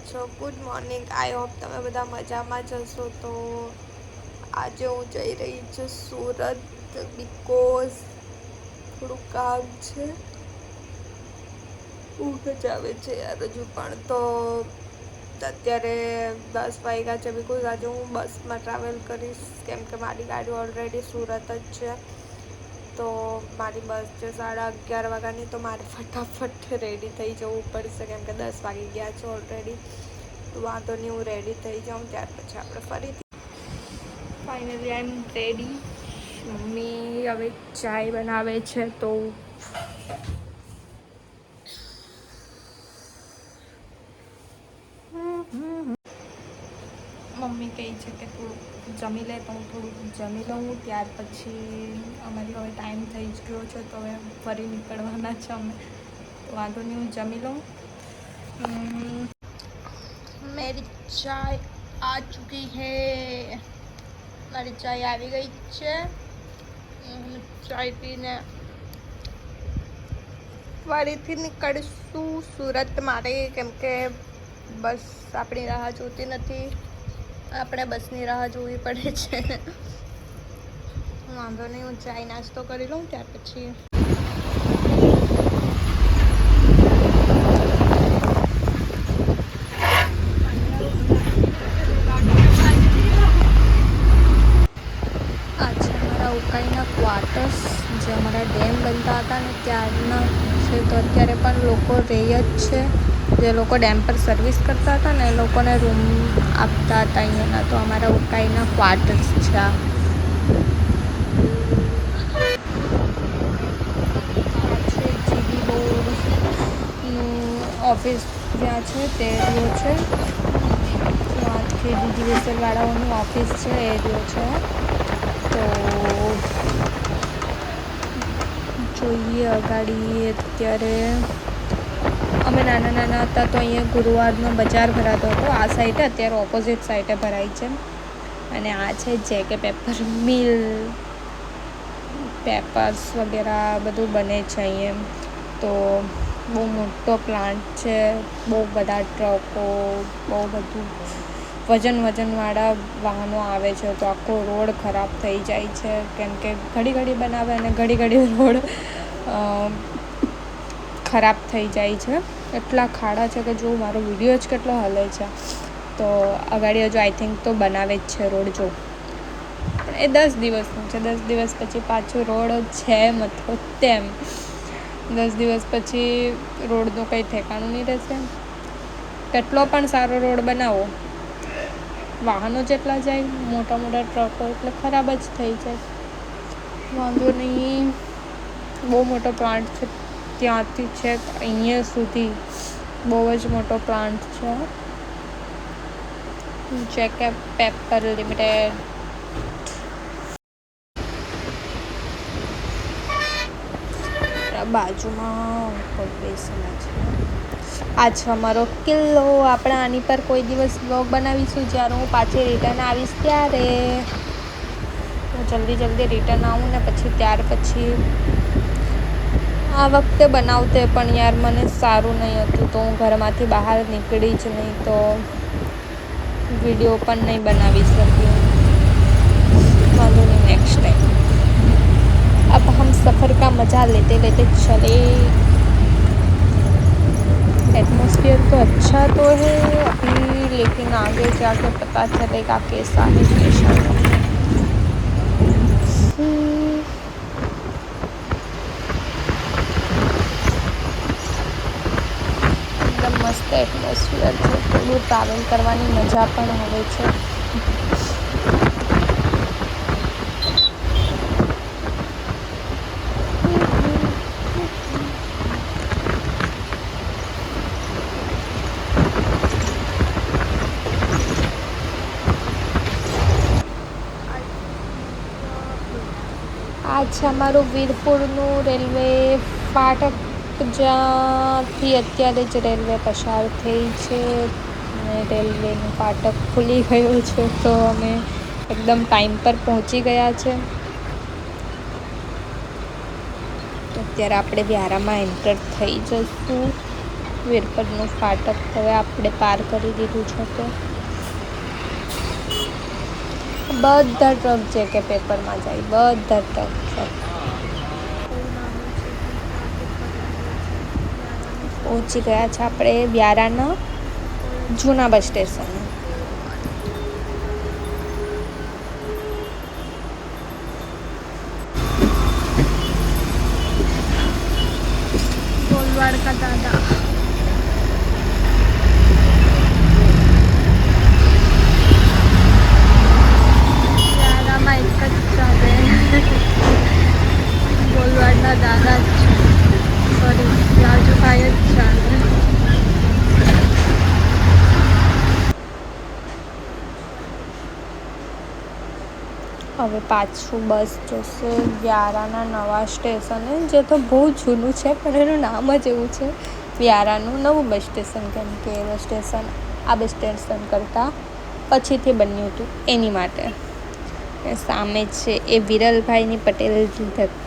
છો? Good morning. I hope તમે બધા મજામાં જ હશો. તો આજે હું જઈ રહી છું સુરત, બિકોઝ થોડું કામ છે. ઊંઘ જ આવે છે યાર હજુ પણ. તો અત્યારે 10 વાગ્યા છે, બિકોઝ આજે હું બસમાં ટ્રાવેલ કરીશ, કેમ કે મારી ગાડી ઓલરેડી સુરત જ છે. તો મારી બસ છે 11:30 વાગ્યાની. તો મારે ફટાફટ રેડી થઈ જવું પડશે, કેમ કે 10 વાગી ગયા છે ઓલરેડી. તો વાંધો નહીં, હું રેડી થઈ જાઉં, ત્યાર પછી આપણે ફરીથી ફાઇનલી આઈ એમ રેડી. મમ્મી હવે ચાય બનાવે છે. તો મમ્મી કહે છે કે થોડુંક જમી લે, તો હું થોડુંક જમી લઉં. ત્યાર પછી અમારી હવે ટાઈમ થઈ જ ગયો છે, તો હવે ફરી નીકળવાના છે અમે. તો વાંધો નહીં, હું જમી લઉં. મેરી ચાય આ ચુકી હે. મારી ચાય આવી ગઈ છે. ચાય પીને ફરીથી નીકળશું સુરત માટે, કેમ કે બસ આપણી રાહ જોતી નથી, આપણે બસની રાહ જોવી પડે છે. વાંધો નહીં, હું ચાય નાસ્તો કરી લઉં, ત્યાર પછી આ છે અમારા ઉકાઈના ક્વાર્ટર્સ, જે અમારા ડેમ બનતા હતા ને ત્યારના છે. તો અત્યારે પણ લોકો રહે જ છે. જે લોકો ડેમ પર સર્વિસ કરતા હતા ને એ લોકોને રૂમ આપતા હતા અહીંયાના. તો અમારા ઉકાઈના ક્વાર્ટર્સ છે આ. જીબી બોર્ડનું ઓફિસ જ્યાં છે તે એરિયો છે. ત્યાંથી ડીજીવીસીએલવાળાઓનું ઓફિસ છે એ એરિયો છે. તો જોઈએ અગાડી. અત્યારે અમે નાના નાના હતા તો અહીંયા ગુરુવારનો બજાર ભરાતો હતો આ સાઈડે. અત્યારે ઓપોઝિટ સાઈડે ભરાય છે. અને આ છે જેકે પેપર મિલ, પેપર્સ વગેરે બધું બને છે અહીંયા. તો બહુ મોટો પ્લાન્ટ છે, બહુ બધા ટ્રકો, બહુ બધું વજનવાળા વાહનો આવે છે. તો આખો રોડ ખરાબ થઈ જાય છે, કેમ કે ઘડી બનાવે અને ઘડી રોડ ખરાબ થઈ જાય છે. એટલા ખાડા છે કે જો મારો વિડીયો જ કેટલો હલે છે. તો અગાડી હજુ આઈ થિંક તો બનાવે જ છે રોડ. જો પણ એ 10 દિવસનું છે. 10 દિવસ પછી પાછું રોડ છે મથો તેમ. 10 દિવસ પછી રોડનું કંઈ ઠેકાણું નહીં રહેશે. કેટલો પણ સારો રોડ બનાવો, વાહનો જેટલા જાય, મોટા ટ્રકો, એટલે ખરાબ જ થઈ જાય. વાંધો નહીં, બહુ મોટો પ્લાન્ટ છે. ત્યાંથી છેક અહીંયા સુધી બહુ જ મોટો પ્લાન્ટ છે. J K paper limited. બાજુમાં કોઈ બેસેલા છે. આ છે અમારો કિલ્લો. આપણે આની પર કોઈ દિવસ વ્લોગ બનાવીશું જ્યારે હું પાછી રિટર્ન આવીશ ત્યારે. હું જલ્દી રિટર્ન આવું ને પછી ત્યાર પછી આ વખતે બનાવતે, પણ યાર મને સારું નહીં હતું તો હું ઘરમાંથી બહાર નીકળી જ નહીં, તો વિડીયો પણ નહીં બનાવી શકી. વાંધો નહીં, नेक्स्ट टाइम. अब हम सफ़र का मज़ा लेते चले. एटमॉस्फेयर तो अच्छा तो है अभी, लेकिन आगे जाके पता चलेगा कैसा है कैसा नहीं. एकदम मस्त एटमॉस्फेयर છે. થોડું ટ્રાવેલ કરવાની મજા પણ આવે છે. આ છે અમારું વીરપુરનું રેલવે ફાટક, જ્યાંથી અત્યારે જ રેલવે પસાર થઈ છે અને રેલવેનું ફાટક ખુલી ગયું છે. તો અમે એકદમ ટાઈમ પર પહોંચી ગયા છે. તો અત્યારે આપણે વ્યારામાં એન્ટર થઈ જઈશું. વીરપરનું ફાટક હવે આપણે પાર કરી દીધું છે. તો બધા ટ્રક જે કે પેપરમાં જાય, બધા ટ્રક પહોંચી ગયા છે આપણે વ્યારાના જૂના બસ સ્ટેશન. गोलवाड़ का दादा વ્યારામાં એક જ ચાલે, ગોલવાડના દાદા જ છે, સોરી રાજુભાઈ જ ચાલે. હવે પાછું બસ જશે વ્યારાના નવા સ્ટેશને, જે તો બહુ જૂનું છે પણ એનું નામ જ એવું છે વ્યારાનું નવું બસ સ્ટેશન, કેમ કે બસ સ્ટેશન આ બસ સ્ટેશન કરતાં પછીથી બન્યું હતું એની માટે. સામે છે એ વિરલભાઈની પટેલ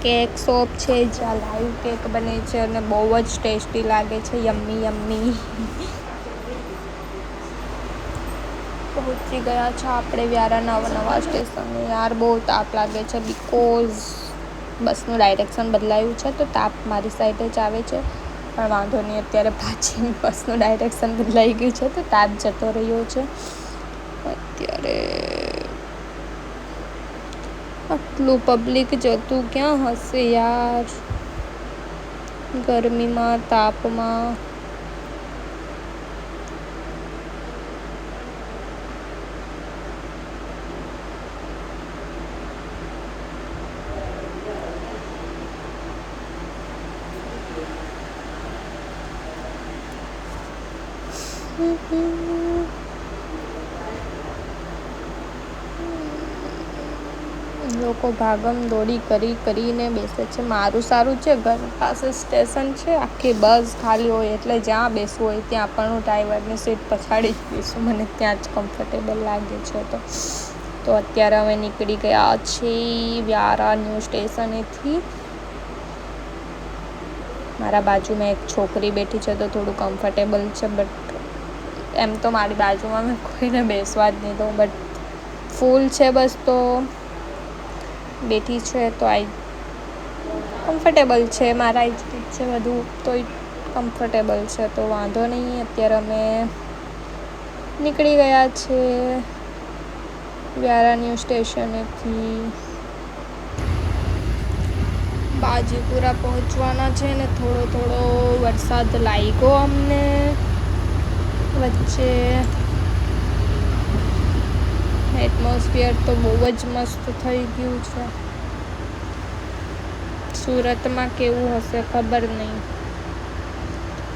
કેક શોપ છે, જ્યાં લાઈવ કેક બને છે અને બહુ જ ટેસ્ટી લાગે છે. Yummy yummy. પહોંચી ગયા છે આપણે વ્યારા નવા સ્ટેશને. યાર બહુ તાપ લાગે છે બિકોઝ બસનું ડાયરેક્શન બદલાયું છે, તો તાપ મારી સાઈડે જ આવે છે. પણ વાંધો નહીં, અત્યારે પાછી બસનું ડાયરેક્શન બદલાઈ ગયું છે તો તાપ જતો રહ્યો છે. અત્યારે આટલું પબ્લિક જતું ક્યાં હશે યાર, ગરમીમાં, તાપમાં. લોકો ભાગમ દોડી કરીને બેસે છે. મારું સારું છે, ઘર પાસે સ્ટેશન છે, આખી બસ ખાલી હોય એટલે જ્યાં બેસવું હોય ત્યાં પણ હું ડ્રાઈવરની સીટ પછાડી જ બેસું, મને ત્યાં જ કમ્ફર્ટેબલ લાગે છે. તો અત્યારે અમે નીકળી ગયા છીએ વ્યારા ન્યૂ સ્ટેશનેથી. મારા બાજુમાં એક છોકરી બેઠી છે તો થોડું કમ્ફર્ટેબલ છે, બટ એમ તો મારી બાજુમાં મેં કોઈને બેસવા જ નહીં દઉં, બટ ફૂલ છે બસ તો બેઠી છે તો કમ્ફર્ટેબલ છે. મારા એજ છે બધું તોય કમ્ફર્ટેબલ છે, તો વાંધો નહીં. અત્યારે અમે નીકળી ગયા છે વ્યારા ન્યૂ સ્ટેશનેથી. બાજીપુરા પહોંચવાના છે ને થોડો વરસાદ લાગ્યો અમને વચ્ચે. એટમોસ્ફિયર તો બહુ જ મસ્ત થઈ ગયું છે. સુરતમાં કેવું હશે ખબર નહીં,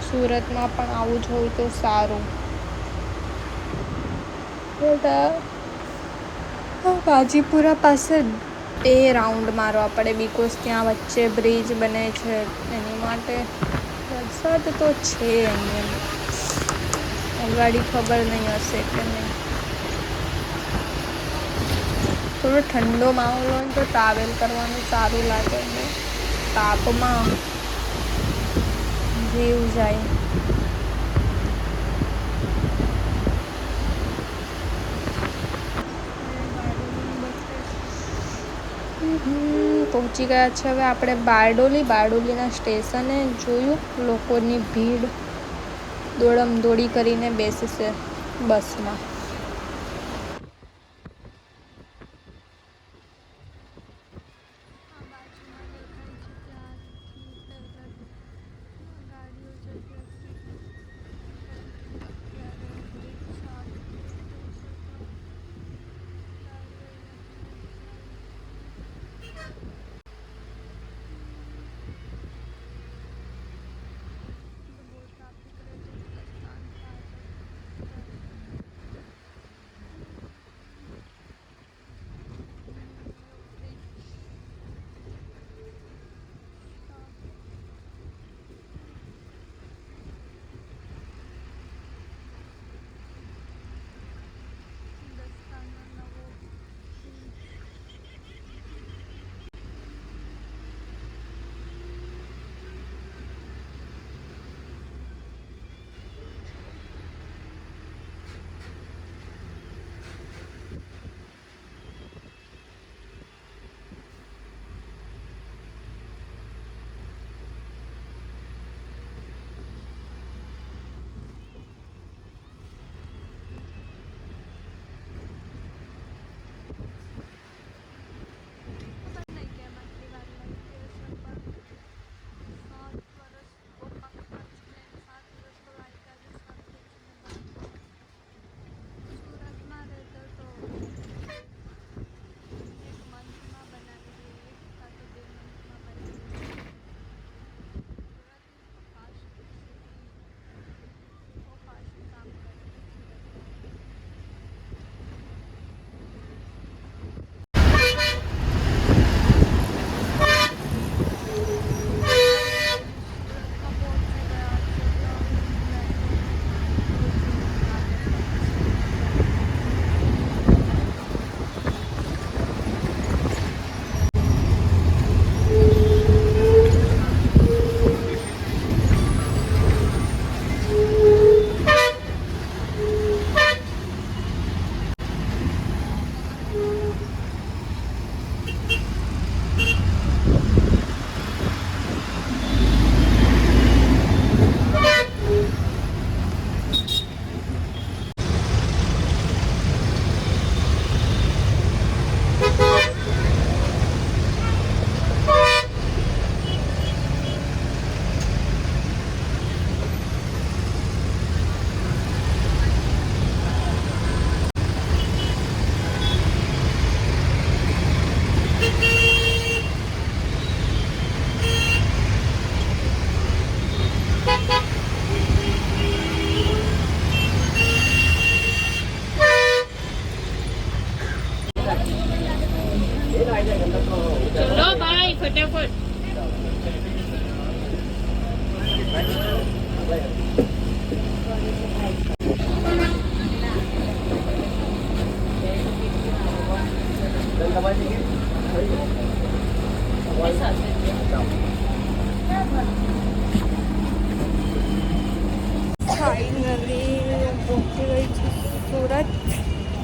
સુરતમાં પણ આવું જ હોય તો સારું. બાજીપુરા પાસે 2 રાઉન્ડ મારવા પડે બિકોઝ ત્યાં વચ્ચે બ્રિજ બને છે, એની માટે. વરસાદ તો છે અહીંયા, અગાડી ખબર નહીં હશે કે નહીં. થોડો ઠંડો માહોલ હોય તો ટ્રાવેલ કરવાનું સારું લાગે છે. તાપમાં જીવ જાય. પહોંચી ગયા છે હવે આપણે બારડોલીના સ્ટેશને. જોયું લોકોની ભીડ દોડી કરીને બેસશે બસમાં.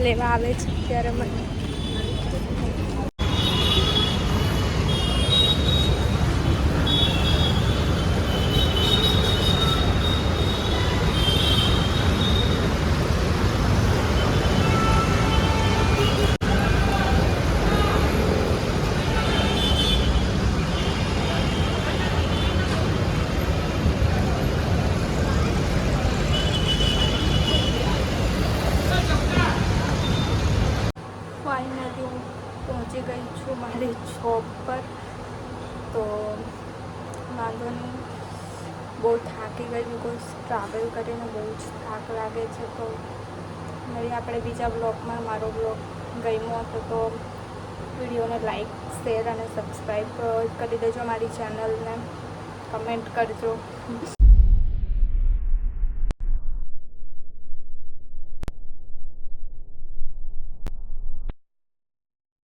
લેવા આવે છે ત્યારે મને. ફાઇનલી હું પહોંચી ગઈ છું મારી શોપ પર. તો વાંધો નહીં, બહુ થાકી ગઈ, બિકોઝ ટ્રાવેલ કરીને બહુ જ થાક લાગે છે. તો મળીએ આપણે બીજા બ્લોગમાં. મારો બ્લોગ ગમ્યો હતો તો વિડીયોને લાઈક, શેર અને સબસ્ક્રાઈબ કરી દેજો મારી ચેનલને. કમેન્ટ કરજો.